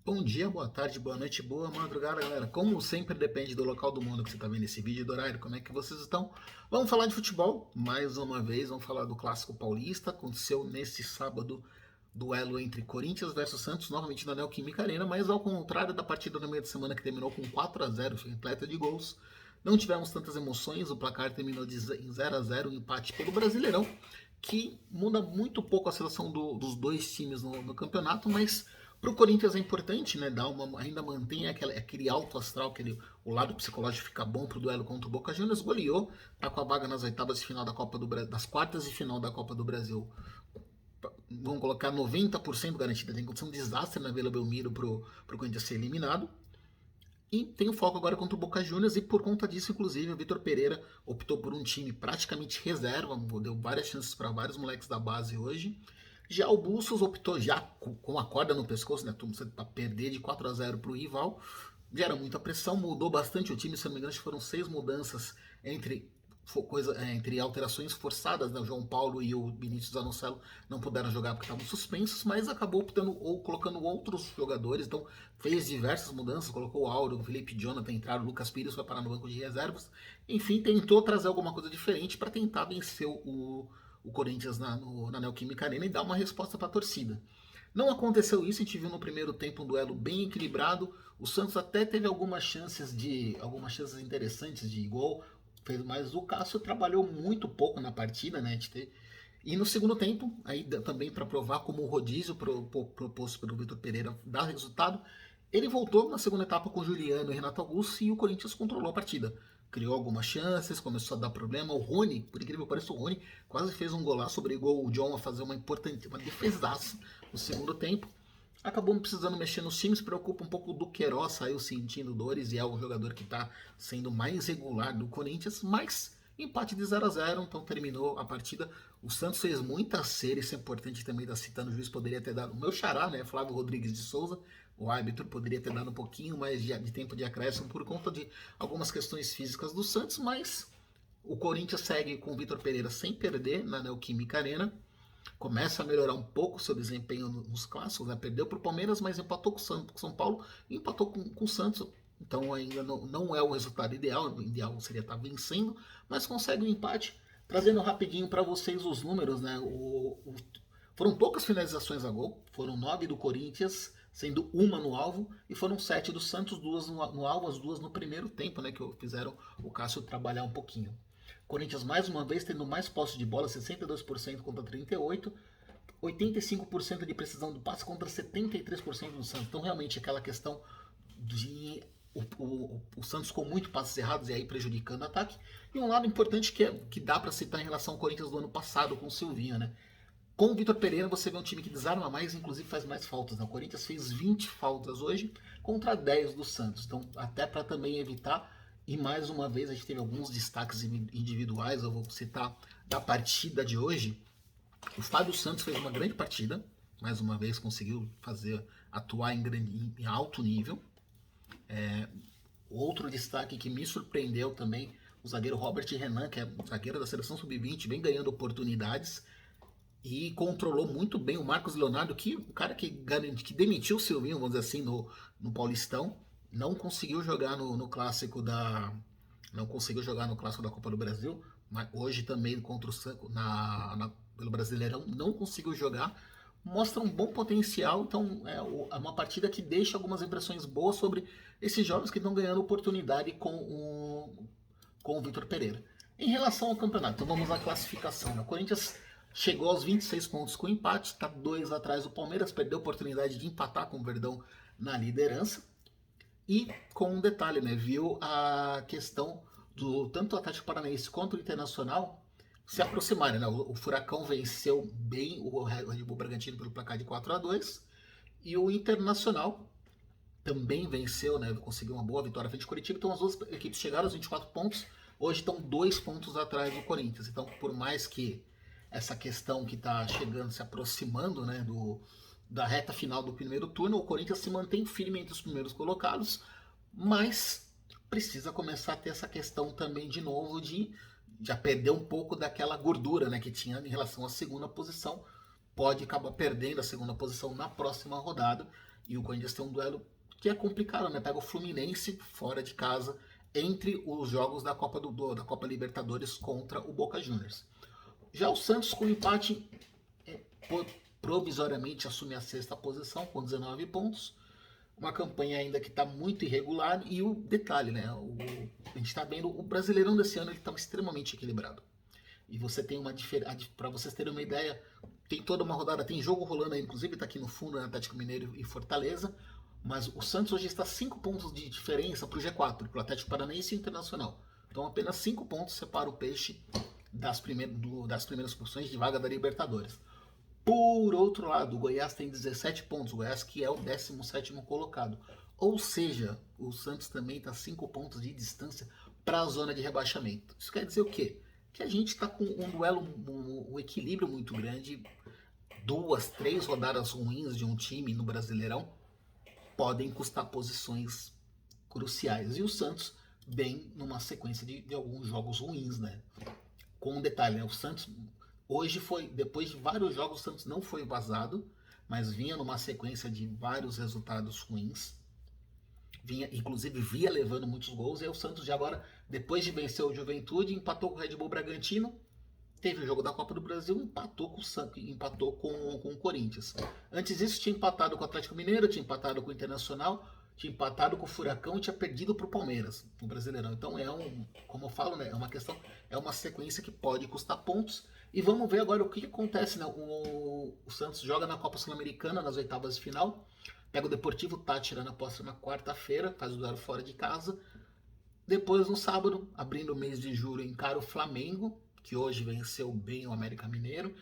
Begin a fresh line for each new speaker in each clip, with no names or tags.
Bom dia, boa tarde, boa noite, boa madrugada, galera. Como sempre, depende do local do mundo que você está vendo esse vídeo e do horário, como é que vocês estão. Vamos falar de futebol, mais uma vez, vamos falar do Clássico Paulista. Aconteceu nesse sábado, duelo entre Corinthians versus Santos, novamente na Neoquímica Arena, mas ao contrário da partida no meio de semana que terminou com 4-0, repleta de gols. Não tivemos tantas emoções, o placar terminou em 0-0, um empate pelo Brasileirão, que muda muito pouco a situação dos dois times no campeonato, mas para o Corinthians é importante, né? Ainda mantém aquele alto astral, o lado psicológico fica bom para o duelo contra o Boca Juniors. Goleou, tá com a vaga nas oitavas de final da Copa do Brasil, das quartas de final da Copa do Brasil. Vamos colocar 90% garantida. Tem que acontecer um desastre na Vila Belmiro pro Corinthians ser eliminado. E tem o foco agora contra o Boca Juniors, e por conta disso, inclusive, o Vitor Pereira optou por um time praticamente reserva, deu várias chances para vários moleques da base hoje. Já o Bustos optou já com a corda no pescoço, né, para perder de 4-0 para o rival. Gera muita pressão, mudou bastante o time, se não me engano, foram 6 mudanças entre alterações forçadas, né? O João Paulo e o Vinícius Anocelo não puderam jogar porque estavam suspensos, mas acabou optando ou colocando outros jogadores, então fez diversas mudanças, colocou o Áureo, o Felipe Jonathan entraram, o Lucas Pires foi parar no banco de reservas, enfim, tentou trazer alguma coisa diferente para tentar vencer o Corinthians na Neoquímica Arena e dar uma resposta para a torcida. Não aconteceu isso, a gente viu no primeiro tempo um duelo bem equilibrado. O Santos até teve algumas chances interessantes de gol, mas o Cássio trabalhou muito pouco na partida, né? E no segundo tempo, aí também para provar como o rodízio proposto pelo Vitor Pereira dá resultado, ele voltou na segunda etapa com o Juliano e Renato Augusto e o Corinthians controlou a partida. Criou algumas chances, começou a dar problema. O Rony, por incrível que pareça, o Rony quase fez um golaço, obrigou o John a fazer uma defesaça no segundo tempo. Acabou não precisando mexer nos times, preocupa um pouco do Queiroz, saiu sentindo dores e é o jogador que está sendo mais regular do Corinthians, mas empate de 0-0, então terminou a partida. O Santos fez muita cera, isso é importante também estar citando, o juiz poderia ter dado, o meu xará, né, Flávio Rodrigues de Souza, o árbitro poderia ter dado um pouquinho mais de tempo de acréscimo por conta de algumas questões físicas do Santos, mas o Corinthians segue com o Vitor Pereira sem perder na Neoquímica Arena, começa a melhorar um pouco seu desempenho nos clássicos, né? Perdeu para o Palmeiras, mas empatou com o São Paulo e empatou com o Santos. Então ainda não é o resultado ideal, o ideal seria estar vencendo, mas consegue um empate. Trazendo rapidinho para vocês os números, né? Foram poucas finalizações a gol, foram 9 do Corinthians, sendo uma no alvo, e foram 7 do Santos, 2 no alvo, as 2 no primeiro tempo, né? Que fizeram o Cássio trabalhar um pouquinho. Corinthians mais uma vez tendo mais posse de bola, 62% contra 38%, 85% de precisão do passe contra 73% do Santos. Então realmente aquela questão de o Santos com muito passes errados e aí prejudicando o ataque. E um lado importante que dá para citar em relação ao Corinthians do ano passado com o Silvinho, né? Com o Vitor Pereira você vê um time que desarma mais, inclusive faz mais faltas. Né? O Corinthians fez 20 faltas hoje contra 10 do Santos. Então até para também evitar. E mais uma vez a gente teve alguns destaques individuais, eu vou citar da partida de hoje. O Fábio Santos fez uma grande partida, mais uma vez conseguiu atuar em alto nível. Outro destaque que me surpreendeu também, o zagueiro Robert Renan, que é zagueiro da seleção sub-20, vem ganhando oportunidades e controlou muito bem o Marcos Leonardo, o cara que demitiu o Silvinho, vamos dizer assim, no Paulistão. Não conseguiu jogar no clássico da Copa do Brasil, mas hoje também contra o Santos pelo Brasileirão não conseguiu jogar. Mostra um bom potencial, então é uma partida que deixa algumas impressões boas sobre esses jovens que estão ganhando oportunidade com o Vitor Pereira. Em relação ao campeonato, então vamos à classificação. O Corinthians chegou aos 26 pontos com empate, está 2 atrás do Palmeiras, perdeu a oportunidade de empatar com o Verdão na liderança. E com um detalhe, né? Viu a questão do tanto o Atlético Paranaense quanto o Internacional se aproximarem, né? O Furacão venceu bem o Red Bull Bragantino pelo placar de 4-2 e o Internacional também venceu, né? Conseguiu uma boa vitória frente ao Curitiba. Então as duas equipes chegaram aos 24 pontos, hoje estão 2 pontos atrás do Corinthians. Então por mais que essa questão que está chegando, se aproximando, né? Da reta final do primeiro turno, o Corinthians se mantém firme entre os primeiros colocados, mas precisa começar a ter essa questão também de novo de já perder um pouco daquela gordura, né, que tinha em relação à segunda posição. Pode acabar perdendo a segunda posição na próxima rodada E o Corinthians tem um duelo que é complicado, né? Pega o Fluminense fora de casa entre os jogos da da Copa Libertadores contra o Boca Juniors. Já o Santos, com empate, é, provisoriamente assume a sexta posição com 19 pontos. Uma campanha ainda que está muito irregular. E o detalhe, né? A gente está vendo o Brasileirão desse ano, ele está extremamente equilibrado. E você tem uma diferença. Para vocês terem uma ideia, tem toda uma rodada, tem jogo rolando aí, inclusive está aqui no fundo, né, Atlético Mineiro e Fortaleza. Mas o Santos hoje está 5 pontos de diferença para o G4, para o Atlético Paranaense e Internacional. Então apenas 5 pontos separa o Peixe das primeiras posições de vaga da Libertadores. Por outro lado, o Goiás tem 17 pontos, o Goiás que é o 17º colocado. Ou seja, o Santos também está 5 pontos de distância para a zona de rebaixamento. Isso quer dizer o quê? Que a gente está com um duelo, um equilíbrio muito grande. 2, 3 rodadas ruins de um time no Brasileirão podem custar posições cruciais. E o Santos vem numa sequência de alguns jogos ruins, né? Com um detalhe, né? O Santos hoje foi, depois de vários jogos, o Santos não foi vazado, mas vinha numa sequência de vários resultados ruins. Inclusive via levando muitos gols. E aí o Santos já agora, depois de vencer o Juventude, empatou com o Red Bull Bragantino. Teve o jogo da Copa do Brasil, empatou com o Corinthians. Antes disso, tinha empatado com o Atlético Mineiro, tinha empatado com o Internacional, tinha empatado com o Furacão e tinha perdido para o Palmeiras, no Brasileirão. Então como eu falo, né, é uma sequência que pode custar pontos. E vamos ver agora o que acontece, né? O Santos joga na Copa Sul-Americana, nas oitavas de final, pega o Deportivo Táchira na próxima quarta-feira, faz o duelo fora de casa. Depois, no sábado, abrindo o mês de julho, encara o Flamengo, que hoje venceu bem o América Mineiro,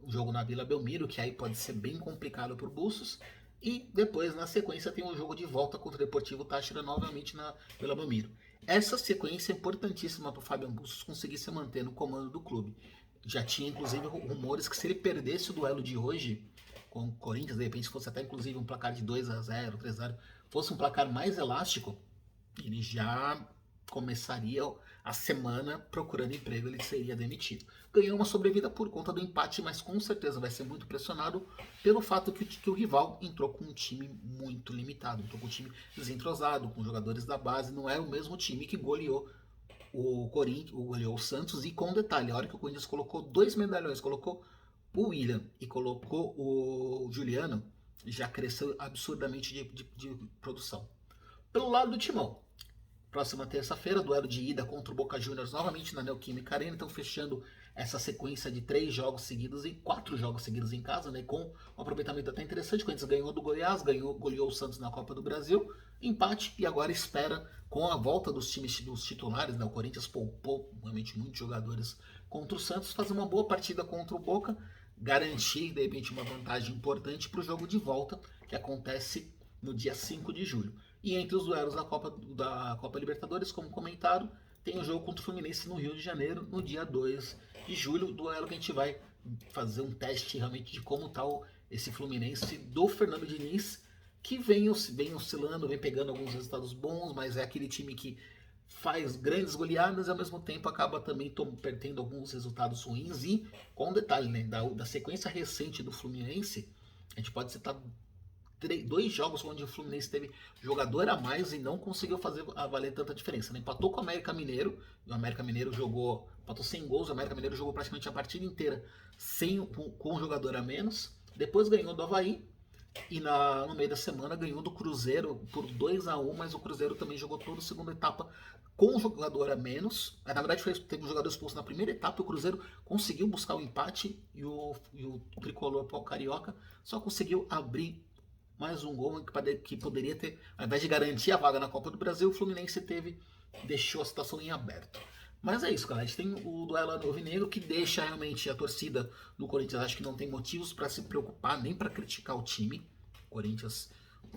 um jogo na Vila Belmiro, que aí pode ser bem complicado para o Bustos. E depois, na sequência, tem um jogo de volta contra o Deportivo Táchira, novamente na Vila Belmiro. Essa sequência é importantíssima para o Fábio Bustos conseguir se manter no comando do clube. Já tinha, inclusive, rumores que se ele perdesse o duelo de hoje com o Corinthians, de repente fosse até, inclusive, um placar de 2-0, 3-0, fosse um placar mais elástico, ele já começaria a semana procurando emprego, ele seria demitido. Ganhou uma sobrevida por conta do empate, mas com certeza vai ser muito pressionado pelo fato que o rival entrou com um time muito limitado, entrou com um time desentrosado, com jogadores da base, não é o mesmo time que goleou o Corinthians, goleou o Santos. E com detalhe, a hora que o Corinthians colocou 2 medalhões, colocou o William e colocou o Juliano, já cresceu absurdamente de produção. Pelo lado do Timão, próxima terça-feira, duelo de ida contra o Boca Juniors, novamente na Neoquímica Arena. Então, fechando essa sequência de 3 jogos seguidos e 4 jogos seguidos em casa, né? Com um aproveitamento até interessante. O Corinthians ganhou do Goiás, goleou o Santos na Copa do Brasil, empate, e agora espera, com a volta dos times dos titulares, né? O Corinthians poupou realmente muitos jogadores contra o Santos, fazer uma boa partida contra o Boca, garantir, de repente, uma vantagem importante para o jogo de volta, que acontece no dia 5 de julho. E entre os duelos da Copa Libertadores, como comentado, tem o jogo contra o Fluminense no Rio de Janeiro, no dia 2 de julho, duelo que a gente vai fazer um teste realmente de como está esse Fluminense do Fernando Diniz, que vem oscilando, vem pegando alguns resultados bons, mas é aquele time que faz grandes goleadas e ao mesmo tempo acaba também perdendo alguns resultados ruins. E com um detalhe, né, da sequência recente do Fluminense, a gente pode citar 2 jogos onde o Fluminense teve jogador a mais e não conseguiu fazer valer tanta diferença, né? Empatou com o América Mineiro, e o América Mineiro empatou sem gols, o América Mineiro jogou praticamente a partida inteira com um jogador a menos. Depois ganhou do Avaí e no meio da semana ganhou do Cruzeiro por 2-1, mas o Cruzeiro também jogou toda a segunda etapa com um jogador a menos. Na verdade, teve um jogador expulso na primeira etapa, e o Cruzeiro conseguiu buscar o empate, e o tricolor carioca só conseguiu abrir mais um gol que poderia ter, ao invés de garantir a vaga na Copa do Brasil, o Fluminense deixou a situação em aberto. Mas é isso, galera. A gente tem o duelo alvinegro, que deixa realmente a torcida do Corinthians, acho que não tem motivos para se preocupar, nem para criticar o time. O Corinthians,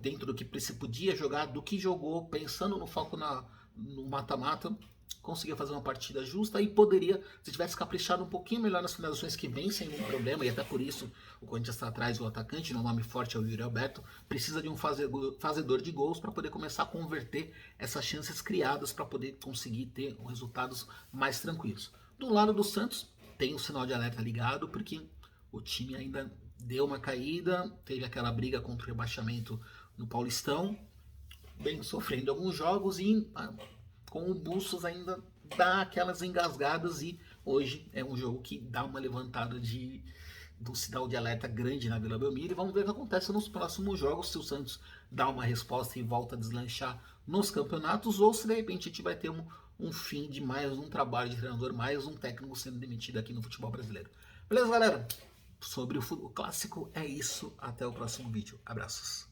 dentro do que se podia jogar, do que jogou, pensando no foco no mata-mata, conseguia fazer uma partida justa e poderia, se tivesse caprichado um pouquinho melhor nas finalizações, que vem sem nenhum problema, e até por isso o Corinthians está atrás do atacante, no nome forte é o Yuri Alberto, precisa de um fazedor de gols para poder começar a converter essas chances criadas para poder conseguir ter resultados mais tranquilos. Do lado do Santos, tem o sinal de alerta ligado, porque o time ainda deu uma caída, teve aquela briga contra o rebaixamento no Paulistão, vem sofrendo alguns jogos e com o Bustos ainda dá aquelas engasgadas e hoje é um jogo que dá uma levantada do sinal de alerta grande na Vila Belmiro e vamos ver o que acontece nos próximos jogos, se o Santos dá uma resposta e volta a deslanchar nos campeonatos ou se de repente a gente vai ter um fim de mais um trabalho de treinador, mais um técnico sendo demitido aqui no futebol brasileiro. Beleza, galera? Sobre o clássico é isso. Até o próximo vídeo. Abraços.